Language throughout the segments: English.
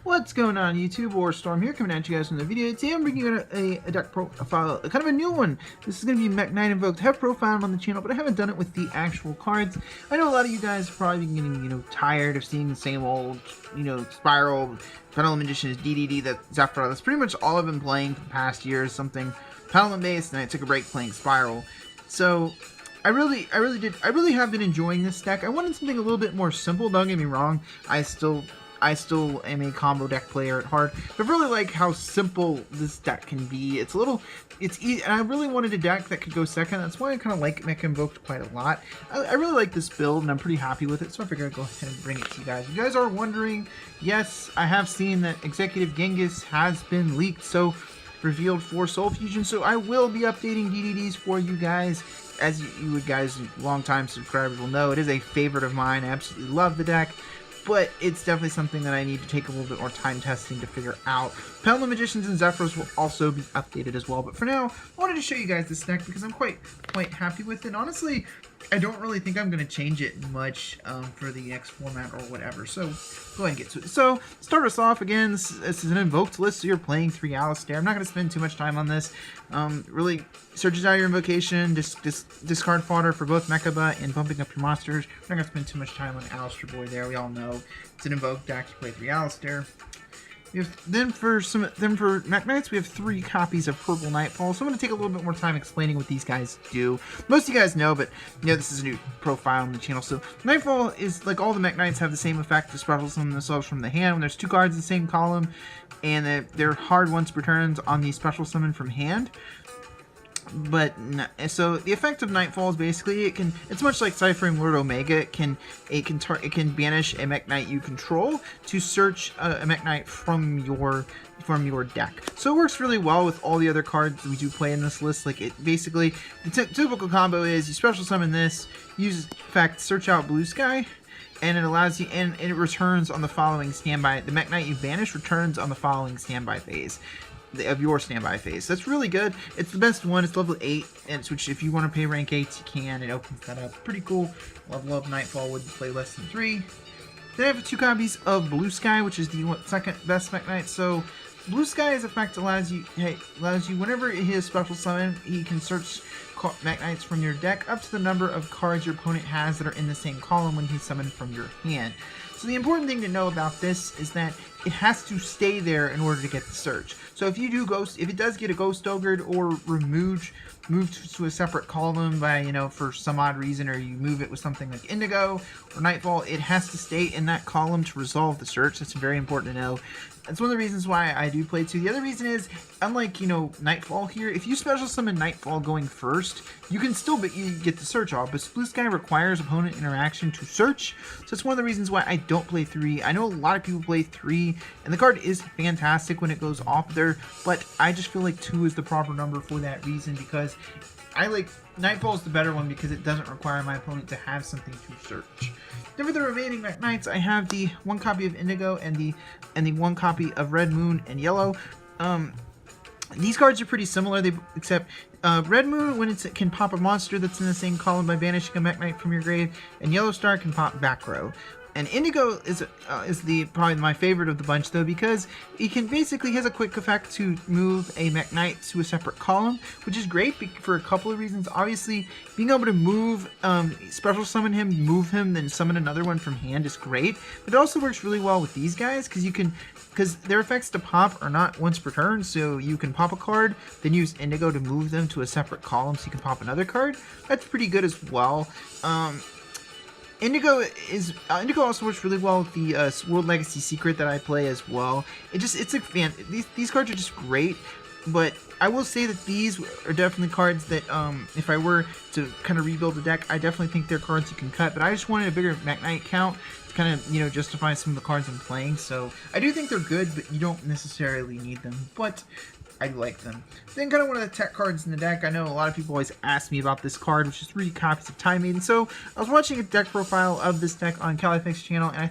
What's going on YouTube? Or Storm here, coming at you guys from the video. Today I'm bringing you a deck profile, kind of a new one. This is going to be Mekk-Knight Invoked. I have profiled on the channel, but I haven't done it with the actual cards. I know a lot of you guys are probably getting, tired of seeing the same old, Spiral, Pendulum Magicians, DDD, Zephyr. That's pretty much all I've been playing for the past year or something. Pendulum based, and I took a break playing Spiral. So I really have been enjoying this deck. I wanted something a little bit more simple. Don't get me wrong. I still am a combo deck player at heart, but I really like how simple this deck can be. It's easy, and I really wanted a deck that could go second. That's why I kind of like Mekk Invoked quite a lot. I really like this build, and I'm pretty happy with it, so I figured I'd go ahead and bring it to you guys. If you guys are wondering, yes, I have seen that Executive Genghis has been leaked, so revealed for Soul Fusion, so I will be updating DDDs for you guys. As you guys, long-time subscribers will know, it is a favorite of mine. I absolutely love the deck, but it's definitely something that I need to take a little bit more time testing to figure out. Pendulum Magicians and Zephyrs will also be updated as well, but for now, I wanted to show you guys this deck because I'm quite happy with it. Honestly, I don't really think I'm going to change it much for the next format or whatever, so go ahead and get to it. So, start us off again, this is an Invoked list, so you're playing 3 Alistair. I'm not going to spend too much time on this. Really, searches out your invocation, discard fodder for both Mekaba and bumping up your monsters. We're not going to spend too much time on Alistair Boy there, we all know. It's an Invoked deck, you play 3 Alistair. Then for Mekk-Knights, we have 3 copies of Purple Nightfall. So I'm going to take a little bit more time explaining what these guys do. Most of you guys know, but this is a new profile on the channel. So Nightfall is like all the Mekk-Knights have the same effect to special summon themselves from the hand when there's 2 cards in the same column, and they're hard once per turn on the special summon from hand. But so the effect of Nightfall is basically it's much like Ciphering Lord Omega. It can banish a Mekk-Knight you control to search a Mekk-Knight from your deck. So it works really well with all the other cards that we do play in this list. Like, it basically, the typical combo is you special summon this, use effect search out Blue Sky, and it allows you, and it returns on the following standby. The Mekk-Knight you banish returns on the following standby phase of your standby phase. That's really good. It's the best one. It's level 8, and which if you want to pay rank 8, you can. It opens that up. Pretty cool. Level up Nightfall would play less than 3. Then I have 2 copies of Blue Sky, which is the second best Mekk-Knight. So Blue Sky's effect allows you whenever he has special summon, he can search Mekk-Knights from your deck up to the number of cards your opponent has that are in the same column when he's summoned from your hand. So the important thing to know about this is that it has to stay there in order to get the search. So if you do if it does get a Ghost Ogred or moved to a separate column by, for some odd reason, or you move it with something like Indigo or Nightfall, it has to stay in that column to resolve the search. That's very important to know. That's one of the reasons why I do play 2. The other reason is, unlike, Nightfall here, if you special summon Nightfall going first, you can still you get the search off, but Blue Sky requires opponent interaction to search, so it's one of the reasons why I don't play 3. I know a lot of people play 3, and the card is fantastic when it goes off there, but I just feel like 2 is the proper number for that reason, because I like Nightfall is the better one because it doesn't require my opponent to have something to search. Then for the remaining Mekk-Knights, I have the 1 copy of Indigo and the 1 copy of Red Moon and Yellow. These cards are pretty similar, except Red Moon, when it can pop a monster that's in the same column by banishing a Mekk-Knight from your grave, and Yellow Star can pop back row. And Indigo is probably my favorite of the bunch, though, because he has a quick effect to move a Mekk-Knight to a separate column, which is great for a couple of reasons. Obviously, being able to move, special summon him, move him, then summon another one from hand is great. But it also works really well with these guys, because their effects to pop are not once per turn, so you can pop a card, then use Indigo to move them to a separate column so you can pop another card. That's pretty good as well. Indigo also works really well with the World Legacy Secret that I play as well. It's a fan. These cards are just great, but I will say that these are definitely cards that if I were to kind of rebuild the deck, I definitely think they're cards you can cut. But I just wanted a bigger Mekk-Knight count to kind of justify some of the cards I'm playing. So I do think they're good, but you don't necessarily need them. But I like them. Then kind of one of the tech cards in the deck. I know a lot of people always ask me about this card, which is 3 copies of Time Maiden. So I was watching a deck profile of this deck on Califex's channel, and I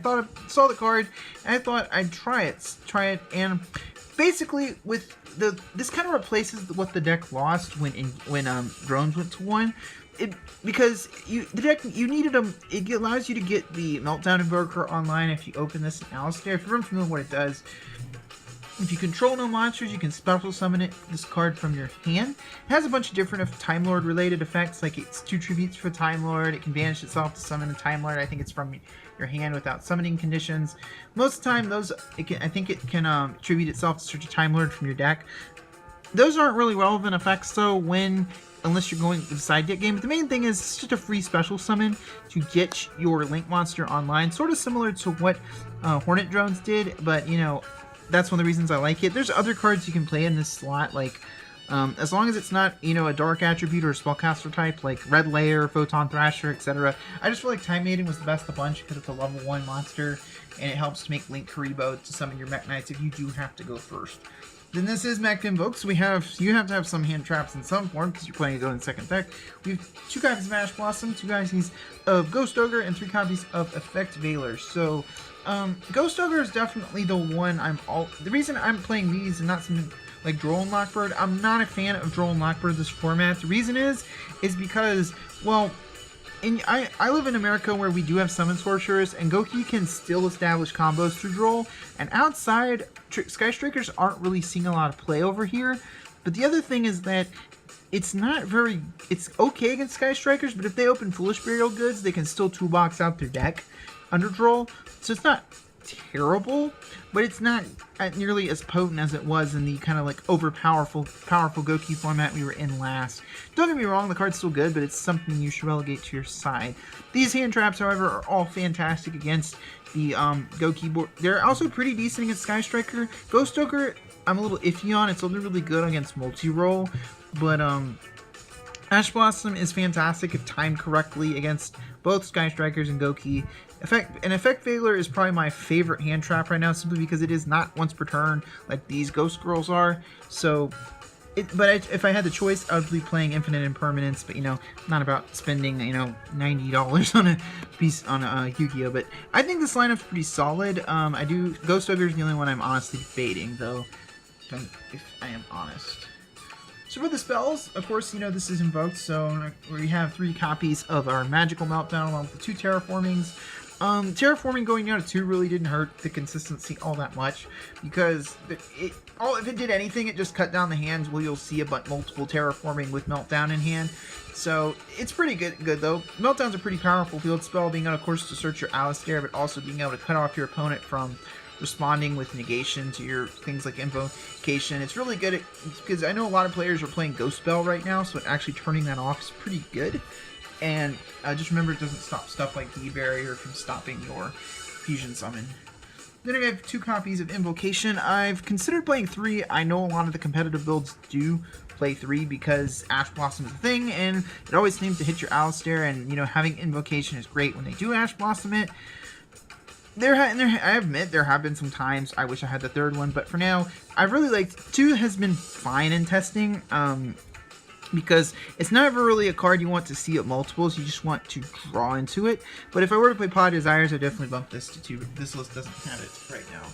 saw the card, and I thought I'd try it, and basically with this kind of replaces what the deck lost when drones went to 1. because the deck you needed them. It allows you to get the Meltdown Invoker online if you open this in Alistair. If you're unfamiliar with what it does, if you control no monsters, you can special summon this card from your hand. It has a bunch of different Time Lord related effects, like it's 2 tributes for Time Lord. It can banish itself to summon a Time Lord. I think it's from your hand without summoning conditions. Most of the time, I think it can tribute itself to search a Time Lord from your deck. Those aren't really relevant effects though unless you're going to the side deck game. But the main thing is it's just a free special summon to get your Link monster online, sort of similar to what Hornet Drones did, but you know, that's one of the reasons I like it. There's other cards you can play in this slot, like as long as it's not, you know, a dark attribute or a spellcaster type, like Red Layer, Photon Thrasher, etc. I just feel like Time Maiden was the best of the bunch because it's a level 1 monster, and it helps to make Link Karibo to summon your Mekk-Knights if you do have to go first. Then this is Mekk-Knight Invoked, so you have to have some hand traps in some form because you're playing to go in second deck. We have 2 copies of Ash Blossom, 2 copies of Ghost Ogre, and 3 copies of Effect Veiler. So Ghost Ogre is definitely the one the reason I'm playing these and not something like Droll and Lockbird. I'm not a fan of Droll and Lockbird this format. The reason is because, well, I live in America where we do have Summon Sorcerers, and Goki can still establish combos through Droll, and outside, Sky Strikers aren't really seeing a lot of play over here. But the other thing is that it's okay against Sky Strikers, but if they open Foolish Burial Goods, they can still toolbox out their deck under Droll. So it's not terrible, but it's not nearly as potent as it was in the kind of like powerful Goki format we were in last. Don't get me wrong, the card's still good, but it's something you should relegate to your side. These hand traps, however, are all fantastic against the Goki board. They're also pretty decent against Sky Striker. Ghost Ogre, I'm a little iffy on. It's only really good against multi-roll, but Ash Blossom is fantastic if timed correctly against both Sky Strikers and Goki. Effect Veiler is probably my favorite hand trap right now, simply because it is not once per turn like these Ghost Girls are. So, if I had the choice, I would be playing Infinite Impermanence, but you know, not about spending, you know, $90 on a piece on a Yugioh. But I think this lineup's pretty solid. Ghost Ogre is the only one I'm honestly debating, though, if I am honest. So for the spells, of course, you know, this is Invoked, so we have 3 copies of our Magical Meltdown along with the 2 Terraformings. Terraforming going down to 2 really didn't hurt the consistency all that much, because if it did anything, it just cut down the hands where you'll see multiple Terraforming with Meltdown in hand. So it's pretty good though. Meltdown's a pretty powerful field spell, being able, of course, to search your Alistair, but also being able to cut off your opponent from responding with negation to your things like invocation. It's really good because I know a lot of players are playing Ghost Spell right now, so actually turning that off is pretty good. And just remember, it doesn't stop stuff like the barrier from stopping your fusion summon. Then I have 2 copies of Invocation. I've considered playing 3. I know a lot of the competitive builds do play 3 because Ash Blossom is a thing, and it always seems to hit your Alistair, and you know, having Invocation is great when they do Ash Blossom it. I admit there have been some times I wish I had the 3rd one, but for now, I really liked 2 has been fine in testing, because it's never really a card you want to see at multiples, you just want to draw into it. But if I were to play Pod Desires, I'd definitely bump this to 2, but this list doesn't have it right now.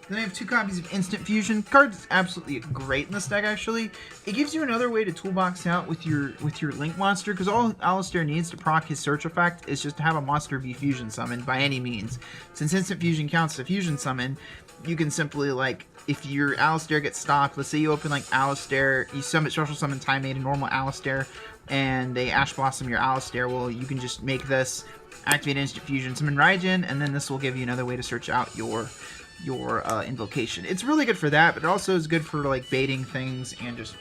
Then I have 2 copies of Instant Fusion. The card is absolutely great in this deck, actually. It gives you another way to toolbox out with your Link monster, because all Alistair needs to proc his search effect is just to have a monster be fusion summoned by any means. Since Instant Fusion counts as a fusion summon, you can simply, like, if your Alistair gets stopped, let's say you open, like, Alistair, you special summon Time Maiden, normal Alistair, and they Ash Blossom your Alistair, well, you can just make this, activate Instant Fusion, summon Raijin, and then this will give you another way to search out your Invocation. It's really good for that, but it also is good for like baiting things and just,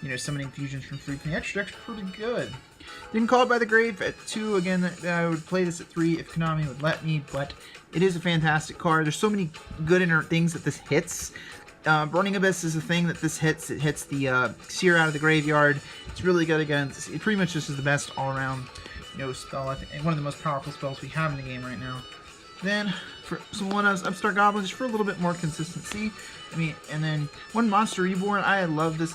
you know, summoning fusions from free. The extra deck's pretty good. Then Called by the Grave at 2. Again, I would play this at 3 if Konami would let me, but it is a fantastic card. There's so many good inner things that this hits. Burning Abyss is a thing that this hits. It hits the Seer out of the graveyard. It's really good against. It pretty much just is the best all-around, you know, spell. I think, and one of the most powerful spells we have in the game right now. Then for some Upstart Goblins for a little bit more consistency. I mean, and then 1 Monster Reborn. I love this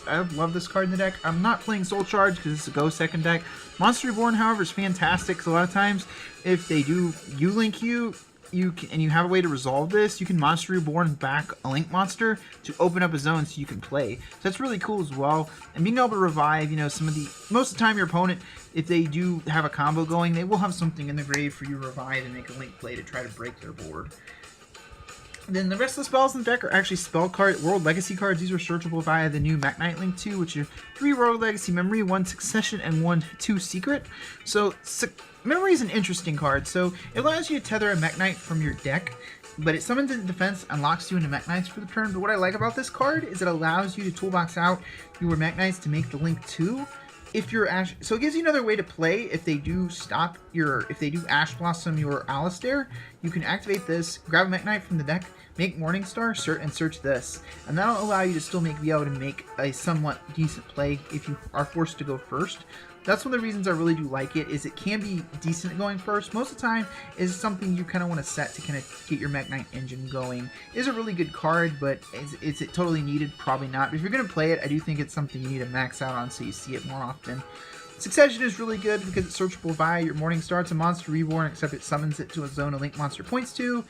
card in the deck. I'm not playing Soul Charge because it's a Go second deck. Monster Reborn, however, is fantastic. So a lot of times, if they do U-Link you, you have a way to resolve this, you can Monster Reborn back a Link monster to open up a zone so you can play. So that's really cool as well. And being able to revive, you know, most of the time your opponent, if they do have a combo going, they will have something in the grave for you to revive and make a Link play to try to break their board. Then the rest of the spells in the deck are actually spell card, World Legacy cards. These are searchable via the new Mekk-Knight Link 2, which are 3 World Legacy Memory, 1 Succession, and 2 Secret. So Memory is an interesting card. So it allows you to tether a Mekk-Knight from your deck, but it summons in defense and locks you into Mekk-Knights for the turn. But what I like about this card is it allows you to toolbox out your Mekk-Knights to make the Link 2. If you're so it gives you another way to play. If they do Ash Blossom your Alistair, you can activate this, grab a Mekk-Knight from the deck, make Morningstar, and search this, and that'll allow you to be able to make a somewhat decent play if you are forced to go first. That's one of the reasons I really do like it, is it can be decent at going first. Most of the time is something you kind of want to set to kind of get your Mekk-Knight engine going. It is a really good card, but is it totally needed? Probably not. But if you're going to play it, I do think it's something you need to max out on so you see it more often. Succession is really good because it's searchable via your Morningstar. It's a Monster Reborn, except it summons it to a zone a Link monster points to.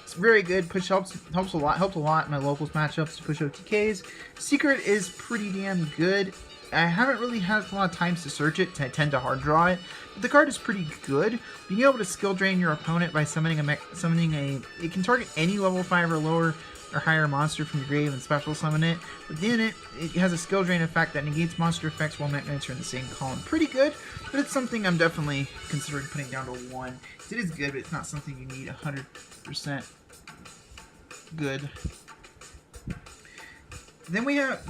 It's very good. Helped a lot in my locals matchups to push OTKs. Secret is pretty damn good. I haven't really had a lot of times to search it. I tend to hard draw it, but the card is pretty good. Being able to skill drain your opponent by summoning it can target any level 5 or lower or higher monster from your grave and special summon it. But then it has a skill drain effect that negates monster effects while Mekk-Knights are in the same column. Pretty good, but it's something I'm definitely considering putting down to 1. It is good, but it's not something you need 100% good. Then we have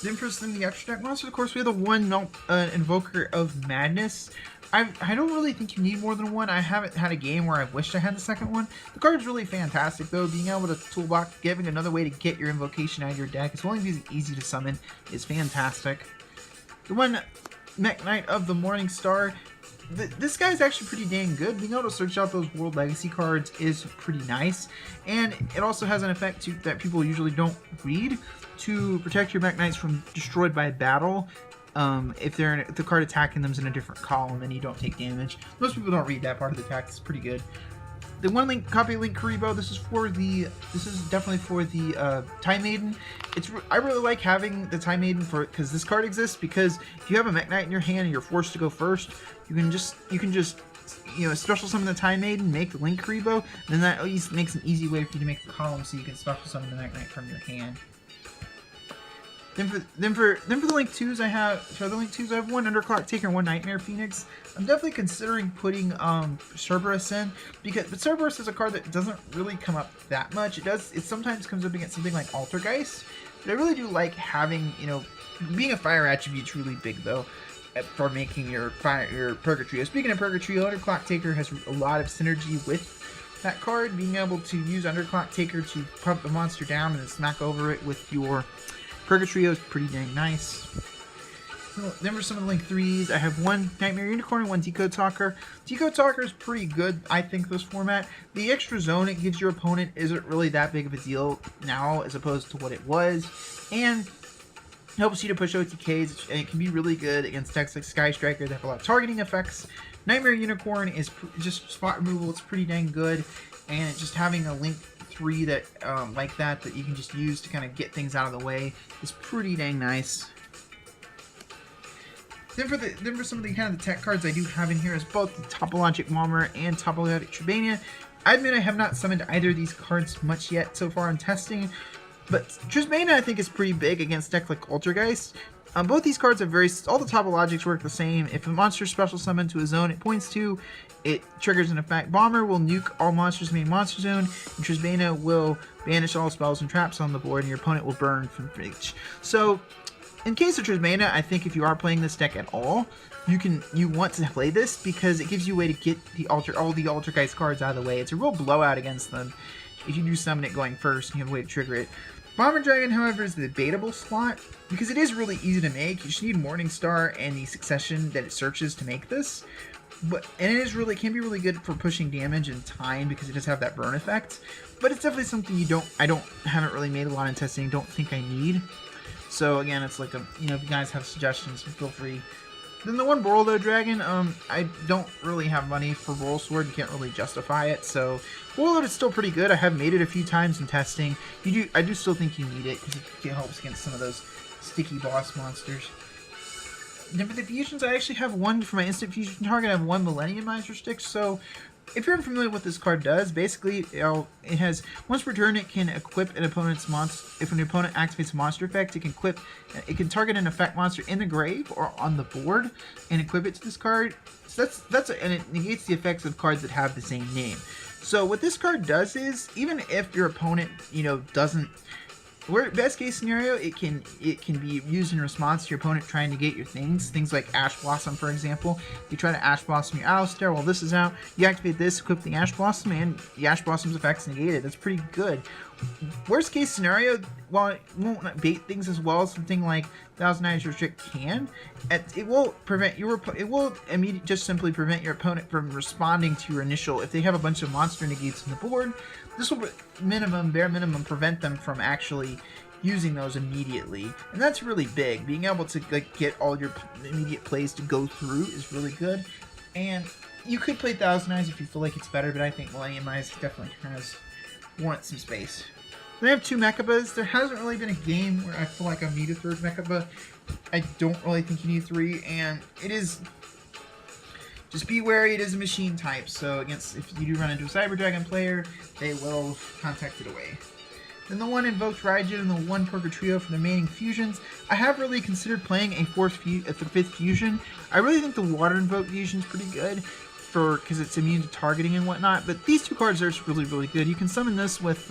then for some of the extra deck monsters, of course, we have the one Invoker of Madness. I don't really think you need more than one. I haven't had a game where I've wished I had the second one. The card's really fantastic, though. Being able to toolbox, giving another way to get your invocation out of your deck, as well as easy to summon, is fantastic. The one Mekk-Knight of the Morningstar, this guy's actually pretty dang good. Being able to search out those World Legacy cards is pretty nice, and it also has an effect that people usually don't read to protect your Mekk-Knights from destroyed by battle. If the card attacking them is in a different column and you don't take damage. Most people don't read that part of the text. It's pretty good. The one copy of Link Kuriboh. This is definitely for the Time Maiden. I really like having the Time Maiden because this card exists. Because if you have a Mekk-Knight in your hand and you're forced to go first, you can just special summon the Time Maiden, make the Link Kuriboh, and then that at least makes an easy way for you to make the column so you can special summon the Mekk-Knight from your hand. Then for the Link 2s I have one Underclock Taker and one Nightmare Phoenix. I'm definitely considering putting Cerberus in, but Cerberus is a card that doesn't really come up that much. It sometimes comes up against something like Altergeist, but I really do like having, being a fire attribute's really big though for making your Purgatrio. Speaking of Purgatrio, Underclock Taker has a lot of synergy with that card. Being able to use Underclock Taker to pump the monster down and then smack over it with your Purgatrio is pretty dang nice. Then for some of the Link 3s, I have one Nightmare Unicorn and one Decode Talker. Decode Talker is pretty good, I think, this format. The extra zone it gives your opponent isn't really that big of a deal now as opposed to what it was. And helps you to push OTKs, and it can be really good against decks like Sky Striker that have a lot of targeting effects. Nightmare Unicorn is just spot removal. It's pretty dang good. And just having a Link 3 that like that you can just use to kind of get things out of the way is pretty dang nice. Then for some of the kind of the tech cards I do have in here is both the Topologic Bomber and Topologic Tribania. I admit I have not summoned either of these cards much yet so far in testing, but Tribania I think is pretty big against decks like Altergeist. Both these cards are all the Topologics work the same. If a monster special summoned to a zone it points to, it triggers an effect. Bomber will nuke all monsters in the main monster zone, and Tribania will banish all spells and traps on the board, and your opponent will burn from reach. So, in case of Tribania, I think if you are playing this deck at all, you want to play this because it gives you a way to get all the Altergeist cards out of the way. It's a real blowout against them if you do summon it going first and you have a way to trigger it. Bomber Dragon, however, is the debatable slot because it is really easy to make. You just need Morningstar and the Succession that it searches to make this. And it can be really good for pushing damage and time because it does have that burn effect. But it's definitely something haven't really made a lot of testing, don't think I need. So again, it's like if you guys have suggestions, feel free. Then the one Borreldo Dragon, I don't really have money for Roll Sword. You can't really justify it, so Borreldo is still pretty good. I have made it a few times in testing. I do still think you need it because it helps against some of those sticky boss monsters. Then for the fusions, I actually have one for my instant fusion target. I have one Millenniumizer stick, so if you're unfamiliar with what this card does, basically it has, once per turn, it can equip an opponent's monster. If an opponent activates a monster effect, it can target an effect monster in the grave or on the board and equip it to this card. So and it negates the effects of cards that have the same name. So what this card does is, even if your opponent, doesn't, best case scenario, it can be used in response to your opponent trying to get your things like Ash Blossom, for example. You try to Ash Blossom your Alistair while this is out, you activate this, equip the Ash Blossom, and the Ash Blossom's effects negated. That's pretty good. Worst case scenario, while it won't bait things as well as something like Thousand Eyes Restrict can, it will prevent just simply prevent your opponent from responding to your initial. If they have a bunch of monster negates on the board, this will bare minimum prevent them from actually using those immediately, and that's really big. Being able to get all your immediate plays to go through is really good. And you could play Thousand Eyes if you feel like it's better, but I think Millenniumize definitely wants some space. Then I have two Mechaba. There hasn't really been a game where I feel like I need a third Mechaba. I don't really think you need three, and it is. Just be wary, it is a machine type, so if you do run into a Cyber Dragon player, they will contact it away. Then the one Invoked Raijin and the one Purgatrio for the remaining fusions. I have really considered playing a fifth fusion. I really think the Water Invoked fusion is pretty good because it's immune to targeting and whatnot, but these two cards are really, really good. You can summon this with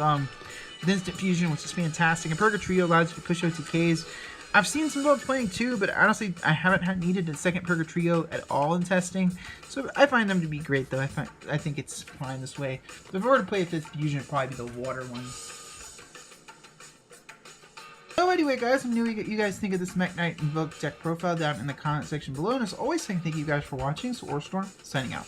Instant Fusion, which is fantastic, and Purgatrio allows you to push OTKs. I've seen some folks playing too, but honestly, I haven't needed a second Purgatrio at all in testing, so I find them to be great, though. I think it's fine this way. So if I were to play a fifth fusion, it'd probably be the water one. So anyway, guys, let me know what you guys think of this Mekk-Knight Invoked deck profile down in the comment section below, and as always, thank you guys for watching. So Orstorm, signing out.